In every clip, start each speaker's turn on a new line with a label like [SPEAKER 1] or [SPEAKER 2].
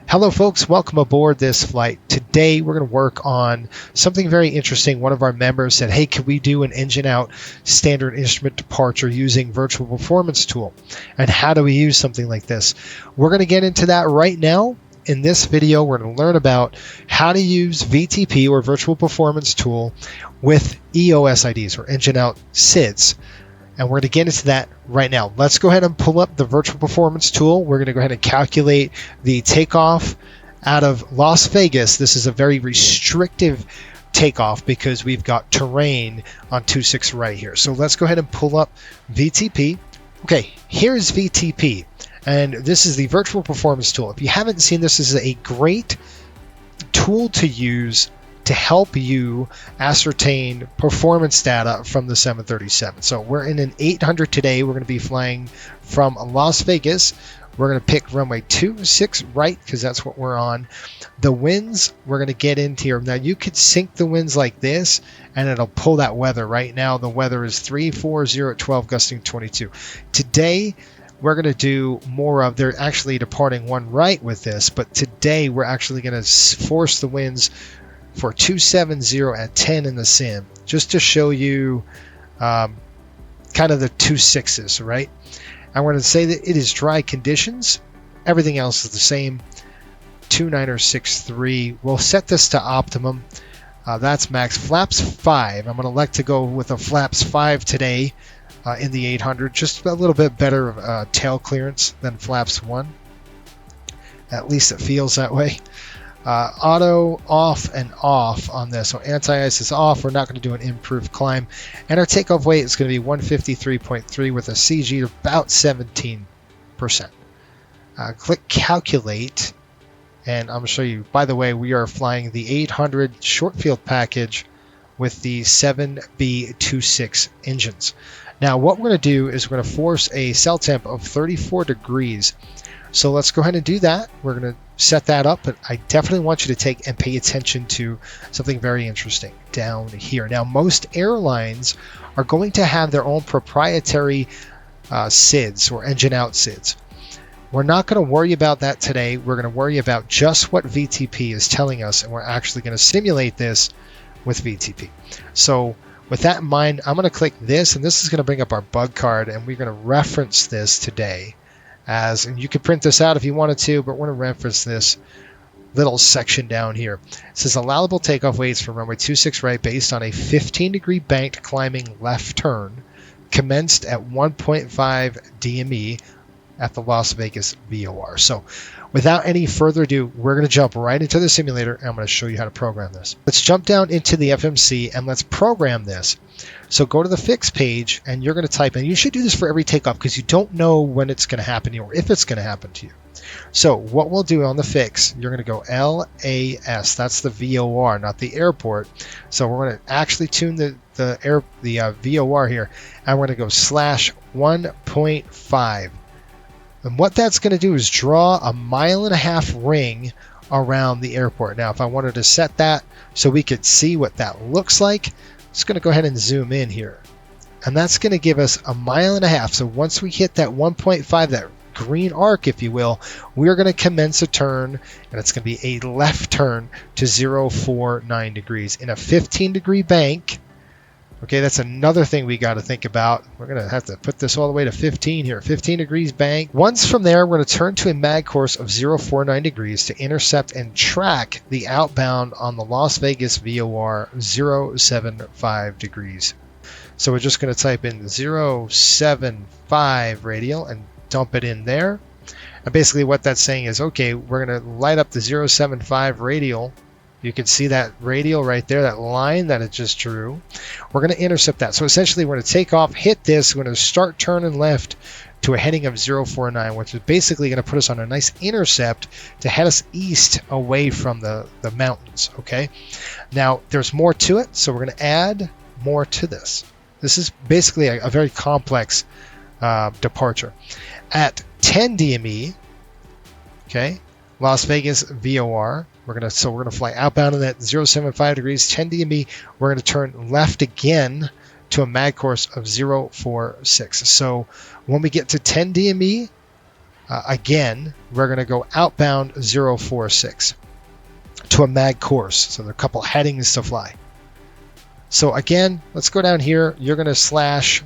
[SPEAKER 1] Hello folks, welcome aboard this flight. Today we're going to work on something very interesting. One of our members said, hey, can we do an engine out standard instrument departure using virtual performance tool? And how do we use something like this? We're going to get into that right now. In this video, we're going to learn about how to use VTP or virtual performance tool with EOSIDs or engine out SIDs. And we're going to get into that right now. Let's go ahead and pull up the virtual performance tool. We're going to go ahead and calculate the takeoff out of Las Vegas. This is a very restrictive takeoff because we've got terrain on 26 right here. So let's go ahead and pull up VTP. Okay, here's VTP. And this is the virtual performance tool. If you haven't seen this, this is a great tool to use to help you ascertain performance data from the 737. So we're in an 800 today. We're going to be flying from Las Vegas. We're going to pick runway 26 right because that's what we're on. The winds, we're going to get into here. Now you could sync the winds like this and it'll pull that weather. Right now the weather is 340 at 12 gusting 22. Today we're going to do more of, they're actually departing one right with this, but today we're actually going to force the winds for 270 at 10 in the sim, just to show you kind of the 2.6s, right? I'm going to say that it is dry conditions. Everything else is the same. 2963. We'll set this to optimum. That's max. Flaps 5. I'm going to elect to go with a flaps 5 today in the 800. Just a little bit better tail clearance than flaps 1. At least it feels that way. Auto off and off on this. So anti-ice is off. We're not going to do an improved climb. And our takeoff weight is going to be 153.3 with a CG of about 17%. Click calculate. And I'm going to show you, by the way, we are flying the 800 short field package with the 7B26 engines. Now what we're going to do is we're going to force a cell temp of 34 degrees. So let's go ahead and do that. We're going to set that up, but I definitely want you to take and pay attention to something very interesting down here. Now, most airlines are going to have their own proprietary SIDs or engine out SIDs. We're not going to worry about that today. We're going to worry about just what VTP is telling us, and we're actually going to simulate this with VTP. So with that in mind, I'm going to click this, and this is going to bring up our bug card, and we're going to reference this today. And you could print this out if you wanted to, but we're going to reference this little section down here. It says allowable takeoff weights for runway 26 right based on a 15-degree banked climbing left turn commenced at 1.5 DME at the Las Vegas VOR. So without any further ado, we're going to jump right into the simulator and I'm going to show you how to program this. Let's jump down into the FMC and let's program this. So go to the fix page and you're going to type in, you should do this for every takeoff because you don't know when it's going to happen to you or if it's going to happen to you. So what we'll do on the fix, you're going to go LAS, that's the VOR, not the airport. So we're going to actually tune the VOR here and we're going to go /1.5. And what that's going to do is draw a 1.5 mile ring around the airport. Now, if I wanted to set that so we could see what that looks like, I'm just going to go ahead and zoom in here. And that's going to give us a 1.5 miles. So once we hit that 1.5, that green arc, if you will, we're going to commence a turn, and it's going to be a left turn to 049 degrees in a 15-degree bank. Okay, that's another thing we got to think about. We're going to have to put this all the way to 15 here. 15 degrees bank. Once from there, we're going to turn to a mag course of 049 degrees to intercept and track the outbound on the Las Vegas VOR 075 degrees. So we're just going to type in 075 radial and dump it in there. And basically what that's saying is, okay, we're going to light up the 075 radial. You can see that radial right there, that line that it just drew. We're going to intercept that. So essentially we're going to take off, hit this, we're going to start turning left to a heading of 049, which is basically going to put us on a nice intercept to head us east away from the mountains, okay? Now, there's more to it, so we're going to add more to this. This is basically a very complex departure. At 10 DME, okay, Las Vegas VOR, we're gonna fly outbound in that 075 degrees, 10 DME. We're gonna turn left again to a mag course of 046. So when we get to 10 DME, Again, we're going to go outbound 046 to a mag course. So there are a couple headings to fly. So again, let's go down here. You're going to slash.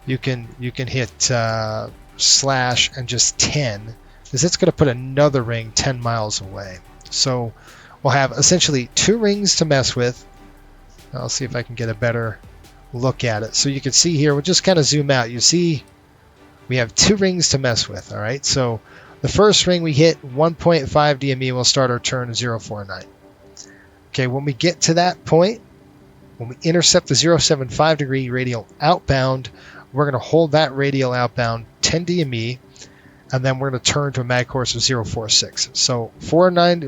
[SPEAKER 1] You can hit slash and just 10, because it's going to put another ring 10 miles away. So we'll have essentially 2 rings to mess with. I'll see if I can get a better look at it. So you can see here, we'll just kind of zoom out. You see we have 2 rings to mess with. All right. So the first ring we hit 1.5 DME, we'll start our turn 049. Okay. When we get to that point, when we intercept the 075 degree radial outbound, we're going to hold that radial outbound 10 DME, and then we're going to turn to a mag course of 046. So 49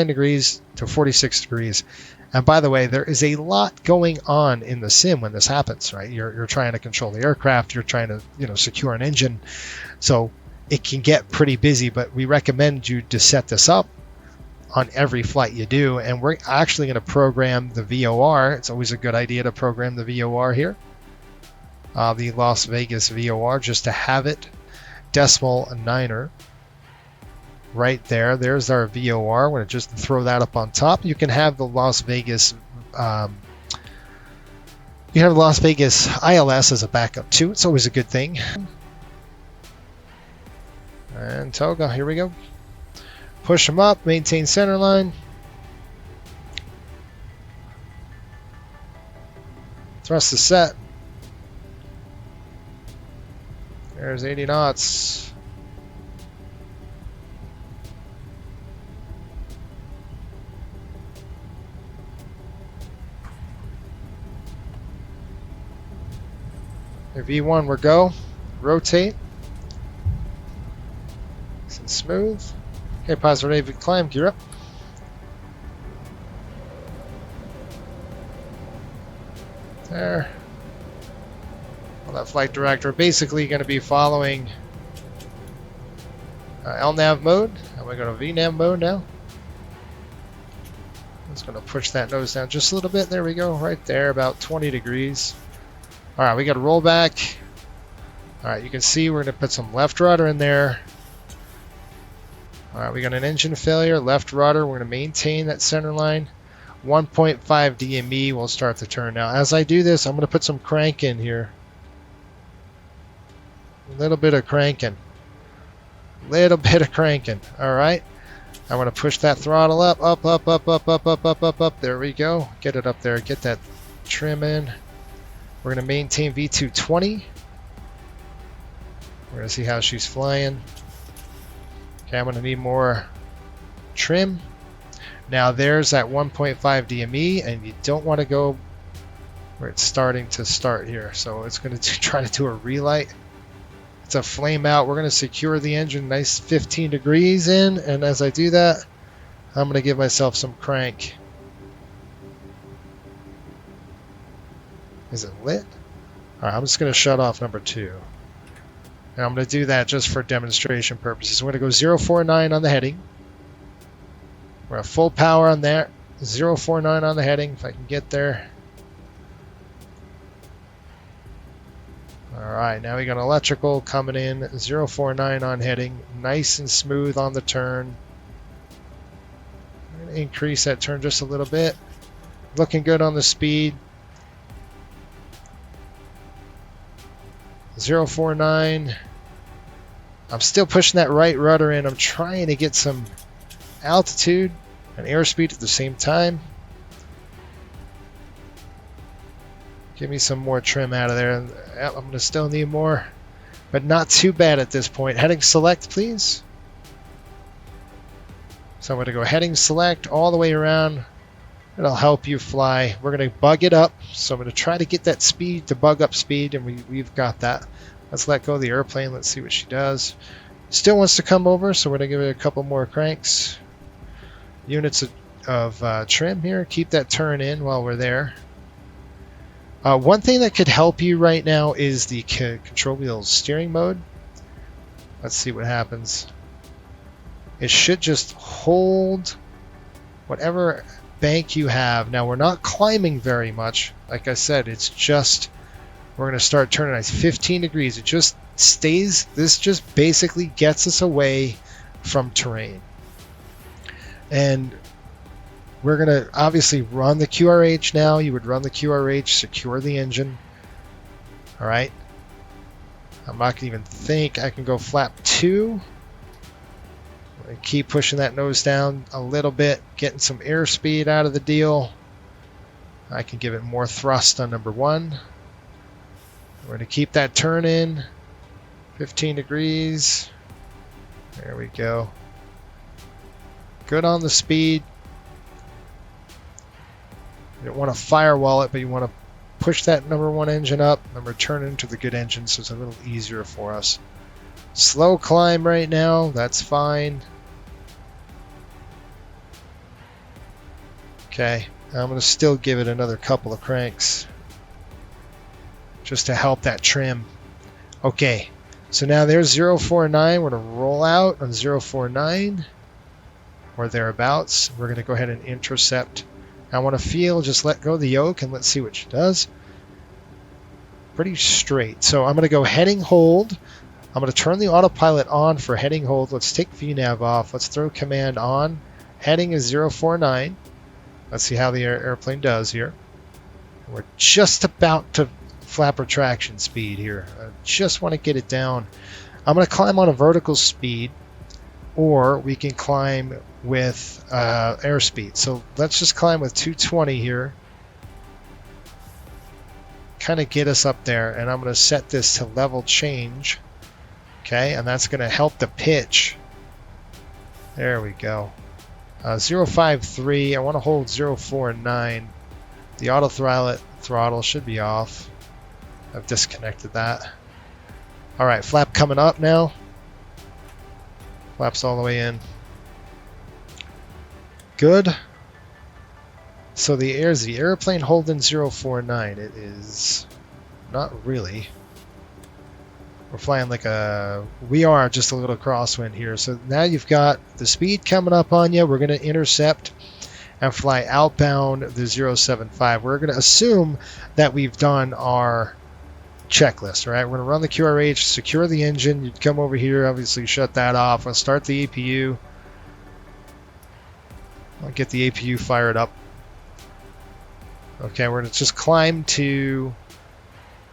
[SPEAKER 1] degrees to 46 degrees. And by the way, there is a lot going on in the sim when this happens, right? You're trying to control the aircraft, you're trying to secure an engine. So it can get pretty busy, but we recommend you to set this up on every flight you do. And we're actually going to program the VOR. It's always a good idea to program the VOR here. The Las Vegas VOR, just to have it decimal niner right there. There's our VOR. I'm going to just throw that up on top. You can have the Las Vegas ILS as a backup too. It's always a good thing. And Toga, here we go. Push them up, maintain center line. Thrust is set. There's 80 knots. V1, we're go. Rotate. Nice and smooth. Okay, positive ready to climb. Gear up. There. Well, that flight director basically going to be following LNAV mode. And we're going to VNAV mode now. It's going to push that nose down just a little bit. There we go. Right there, about 20 degrees. All right, we got to roll back. All right, you can see we're going to put some left rudder in there. All right, we got an engine failure, left rudder. We're going to maintain that center line. 1.5 DME, we'll start the turn. Now, as I do this, I'm going to put some crank in here. A little bit of cranking. Little bit of cranking. All right. I want to push that throttle up, up, up, up, up, up, up, up, up, up. There we go. Get it up there. Get that trim in. We're going to maintain V220. We're going to see how she's flying. Okay, I'm going to need more trim. Now there's that 1.5 DME, and you don't want to go where it's starting to start here. So it's going to try to do a relight. It's a flame out. We're going to secure the engine nice 15 degrees in, and as I do that, I'm going to give myself some crank. Is it lit? All right, I'm just going to shut off number 2. And I'm going to do that just for demonstration purposes. We're going to go 049 on the heading. We're at full power on there. 049 on the heading, if I can get there. All right, now we got electrical coming in. 049 on heading. Nice and smooth on the turn. I'm going to increase that turn just a little bit. Looking good on the speed. 049. I'm still pushing that right rudder in. I'm trying to get some altitude and airspeed at the same time. Give me some more trim out of there. I'm going to still need more, but not too bad at this point. Heading select, please. So I'm going to go heading select all the way around. It'll help you fly. We're going to bug it up. So I'm going to try to get that speed to bug up speed, and we've got that. Let's let go of the airplane. Let's see what she does. Still wants to come over, so we're going to give it a couple more cranks. Units of trim here. Keep that turn in while we're there. One thing that could help you right now is the control wheel steering mode. Let's see what happens. It should just hold whatever bank you have. Now we're not climbing very much. Like I said, it's just we're going to start turning. It's 15 degrees. It just This just basically gets us away from terrain. And we're going to obviously run the QRH now. You would run the QRH, secure the engine. All right. I'm not going to even think I can go flap 2. Keep pushing that nose down a little bit, getting some airspeed out of the deal. I can give it more thrust on number 1. We're going to keep that turn in. 15 degrees. There we go. Good on the speed. You don't want to firewall it, but you want to push that number 1 engine up and return into the good engine so it's a little easier for us. Slow climb right now, that's fine. Okay, I'm going to still give it another couple of cranks just to help that trim. Okay, so now there's 049. We're going to roll out on 049 or thereabouts. We're going to go ahead and intercept. I want to feel, just let go of the yoke and let's see what she does. Pretty straight. So I'm going to go heading hold. I'm going to turn the autopilot on for heading hold. Let's take VNAV off. Let's throw command on. Heading is 049. Let's see how the airplane does here. We're just about to flapper traction speed here. I just want to get it down. I'm going to climb on a vertical speed, or we can climb with airspeed. So let's just climb with 220 here. Kind of get us up there, and I'm going to set this to level change. Okay, and that's going to help the pitch. There we go. 053, I want to hold 049. The auto throttle should be off. I've disconnected that. All right, flap coming up now. Flaps all the way in. Good. So the airplane holding 049. It is not really. We're flying like we are just a little crosswind here. So now you've got the speed coming up on you. We're going to intercept and fly outbound the 075. We're going to assume that we've done our checklist, right? We're going to run the QRH, secure the engine. You'd come over here, obviously shut that off. I'll start the APU. I'll get the APU fired up. Okay, we're going to just climb to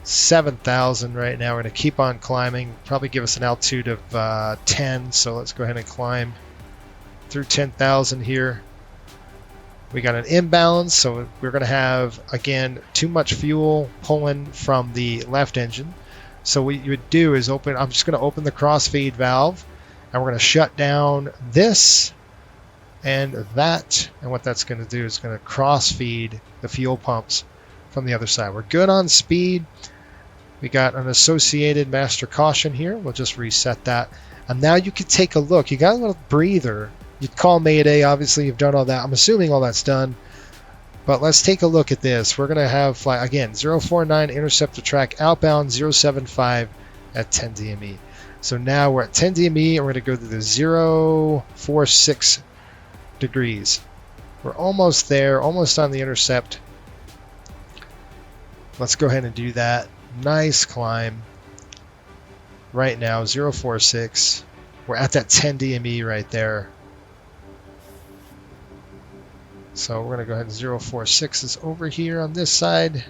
[SPEAKER 1] 7,000 right now. We're going to keep on climbing. Probably give us an altitude of 10. So let's go ahead and climb through 10,000 here. We got an imbalance, so we're going to have, again, too much fuel pulling from the left engine. So what you would do is I'm just going to open the crossfeed valve, and we're going to shut down this and that. And what that's going to do is going to crossfeed the fuel pumps from the other side. We're good on speed. We got an associated master caution here. We'll just reset that. And now you can take a look. You got a little breather. You'd call Mayday. Obviously, you've done all that. I'm assuming all that's done. But let's take a look at this. We're going to have, fly again, 049 intercept the track outbound 075 at 10 DME. So now we're at 10 DME, and we're going to go to the 046 degrees. We're almost there, almost on the intercept. Let's go ahead and do that. Nice climb. Right now, 046. We're at that 10 DME right there. So we're going to go ahead and 046 is over here on this side.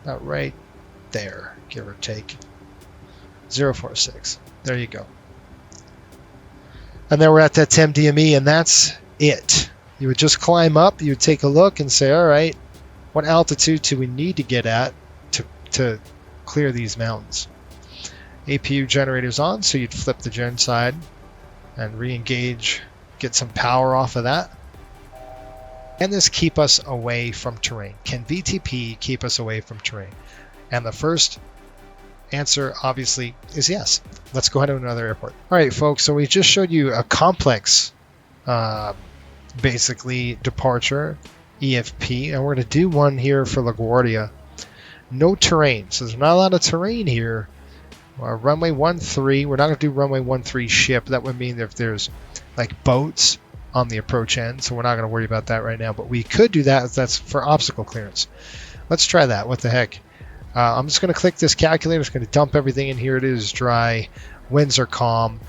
[SPEAKER 1] About right there, give or take. 046. There you go. And then we're at that 10 DME, and that's it. You would just climb up, you would take a look and say, all right, what altitude do we need to get at to clear these mountains? APU generator's on, so you'd flip the gen side and re-engage, get some power off of that. Can this keep us away from terrain? Can VTP keep us away from terrain? And the first answer, obviously, is yes. Let's go ahead to another airport. All right, folks, so we just showed you a complex, basically, departure, EFP, and we're going to do one here for LaGuardia. No terrain, so there's not a lot of terrain here. Runway 13, we're not going to do runway 13 ship. That would mean if there's like boats on the approach end, so we're not going to worry about that right now, but we could do that if that's for obstacle clearance. Let's try that. What the heck? I'm just going to click this calculator. It's going to dump everything in. Here it is, dry. Winds are calm.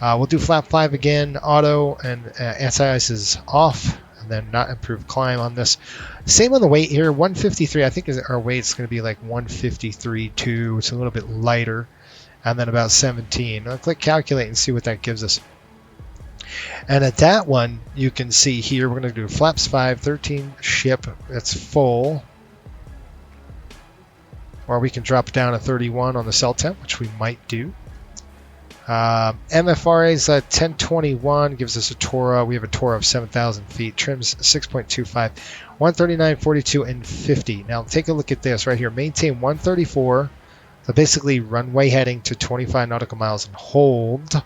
[SPEAKER 1] We'll do flap 5 again, auto, and anti-ice is off, and then not improved climb on this. Same on the weight here, 153. I think our weight's going to be like 153.2. It's a little bit lighter, and then about 17. I'll click calculate and see what that gives us. And at that one, you can see here, we're going to do flaps 5, 13 ship. That's full. Or we can drop down to 31 on the cell temp, which we might do. MFRA is 1021, gives us a Torah. We have a Torah of 7,000 feet. Trims 6.25, 139, 42, and 50. Now take a look at this right here. Maintain 134. So basically runway heading to 25 nautical miles and hold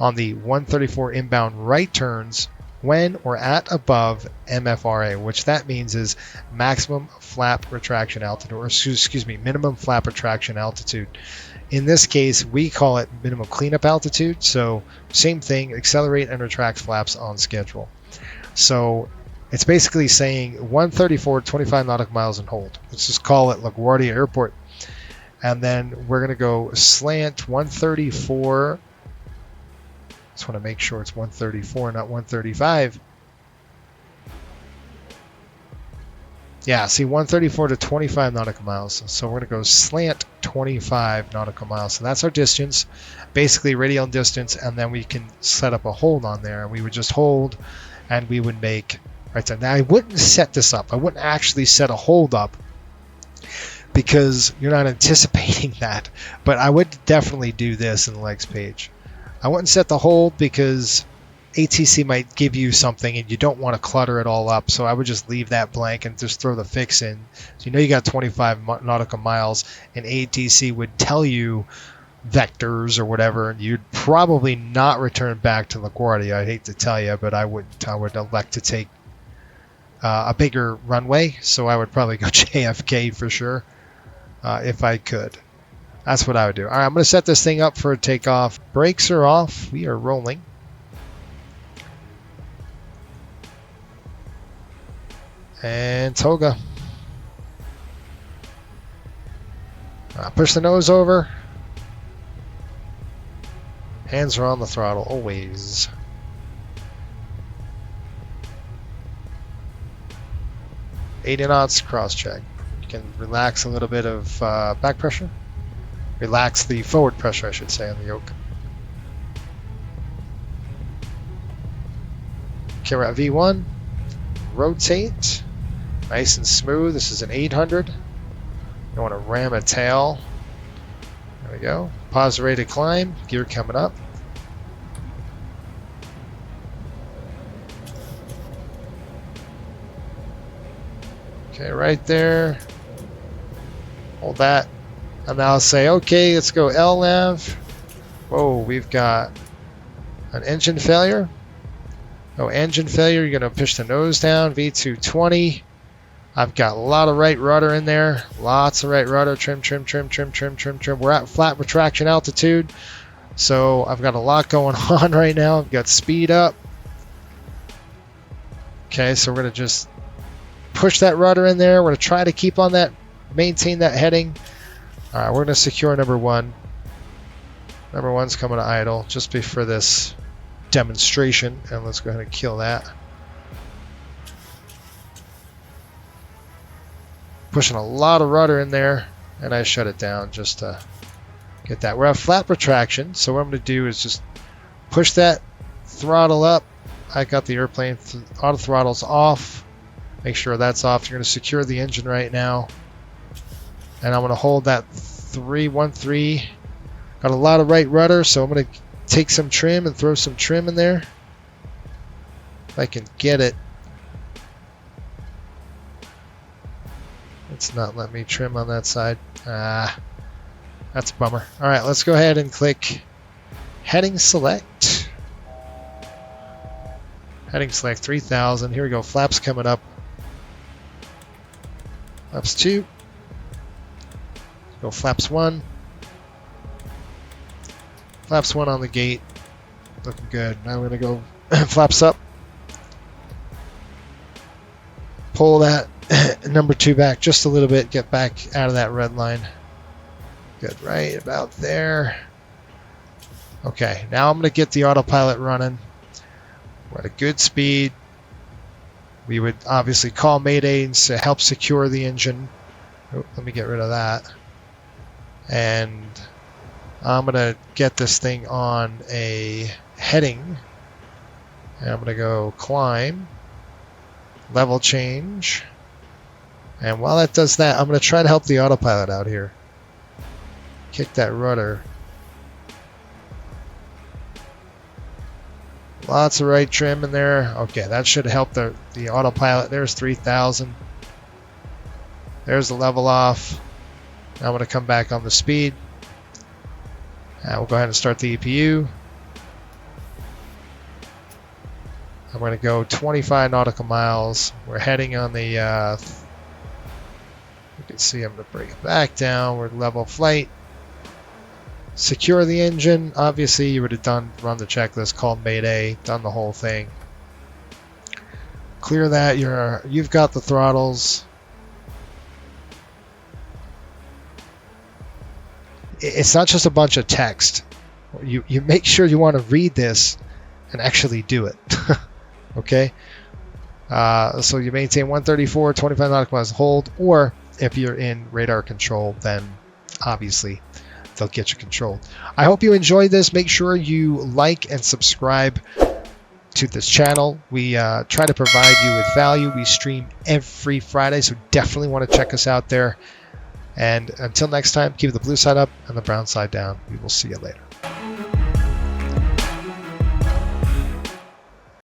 [SPEAKER 1] on the 134 inbound right turns when or at above MFRA, which that means is maximum flap retraction altitude, or excuse me, minimum flap retraction altitude. In this case, we call it minimum cleanup altitude. So same thing, accelerate and retract flaps on schedule. So it's basically saying 134, 25 nautical miles and hold. Let's just call it LaGuardia Airport. And then we're going to go slant 134. Just want to make sure it's 134, not 135. Yeah, see, 134 to 25 nautical miles. So we're going to go slant 25 nautical miles. So that's our distance, basically radial distance, and then we can set up a hold on there. And we would just hold, and we would make right there. Now, I wouldn't set this up. I wouldn't actually set a hold up because you're not anticipating that. But I would definitely do this in the legs page. I wouldn't set the hold because ATC might give you something and you don't want to clutter it all up. So I would just leave that blank and just throw the fix in. So you know you got 25 nautical miles, and ATC would tell you vectors or whatever, and you'd probably not return back to LaGuardia. I hate to tell you, but I would elect to take a bigger runway. So I would probably go JFK for sure if I could. That's what I would do. All right, I'm going to set this thing up for a takeoff. Brakes are off. We are rolling. And toga. Push the nose over. Hands are on the throttle, always. $80 knots, cross check. You can relax a little bit of back pressure. Relax the forward pressure, I should say, on the yoke. Okay, we're at V1. Rotate. Nice and smooth. This is an 800. You want to ram a tail. There we go. Pause rated climb. Gear coming up. Okay, right there. Hold that. And now I'll say, okay, let's go LNAV. Whoa, we've got an engine failure. Oh, engine failure. You're going to push the nose down. V220. I've got a lot of right rudder in there. Lots of right rudder. Trim, trim, trim, trim, trim, trim, trim. We're at flat retraction altitude. So I've got a lot going on right now. I've got speed up. Okay, so we're going to just push that rudder in there. We're going to try to keep on that, maintain that heading. All right, we're going to secure number one. Number one's coming to idle just before this demonstration, and let's go ahead and kill that. Pushing a lot of rudder in there, and I shut it down just to get that. We're at flat retraction, so what I'm going to do is just push that throttle up. I got the airplane auto throttles off. Make sure that's off. You're going to secure the engine right now. And I'm going to hold that 313. Got a lot of right rudder, so I'm going to take some trim and throw some trim in there. If I can get it. It's not letting me trim on that side. That's a bummer. All right, let's go ahead and click heading select. Heading select 3000. Here we go. Flaps coming up. Flaps 2. Go flaps 1. Flaps 1 on the gate. Looking good. Now we're going to go flaps up. pull that number 2 back just a little bit, get back out of that red line. Good, right about there. Okay, now I'm going to get the autopilot running. We're at a good speed. We would obviously call Mayday to help secure the engine. Oh, let me get rid of that. And I'm going to get this thing on a heading. And I'm going to go climb, level change. And while that does that, I'm going to try to help the autopilot out here. Kick that rudder. Lots of right trim in there. Okay, that should help the autopilot. There's 3,000. There's the level off. Now I'm going to come back on the speed. We'll go ahead and start the EPU. I'm going to go 25 nautical miles. We're heading on the, you can see I'm going to bring it back down. We're level flight. Secure the engine. Obviously, you would have run the checklist, called Mayday, done the whole thing. Clear that. You've got the throttles. It's not just a bunch of text. You make sure you want to read this and actually do it. Okay. So you maintain 134, 25 nautical miles hold, or if you're in radar control, then obviously they'll get you controlled. I hope you enjoyed this. Make sure you like and subscribe to this channel. We try to provide you with value. We stream every Friday, so definitely want to check us out there. And until next time, keep the blue side up and the brown side down. We will see you later.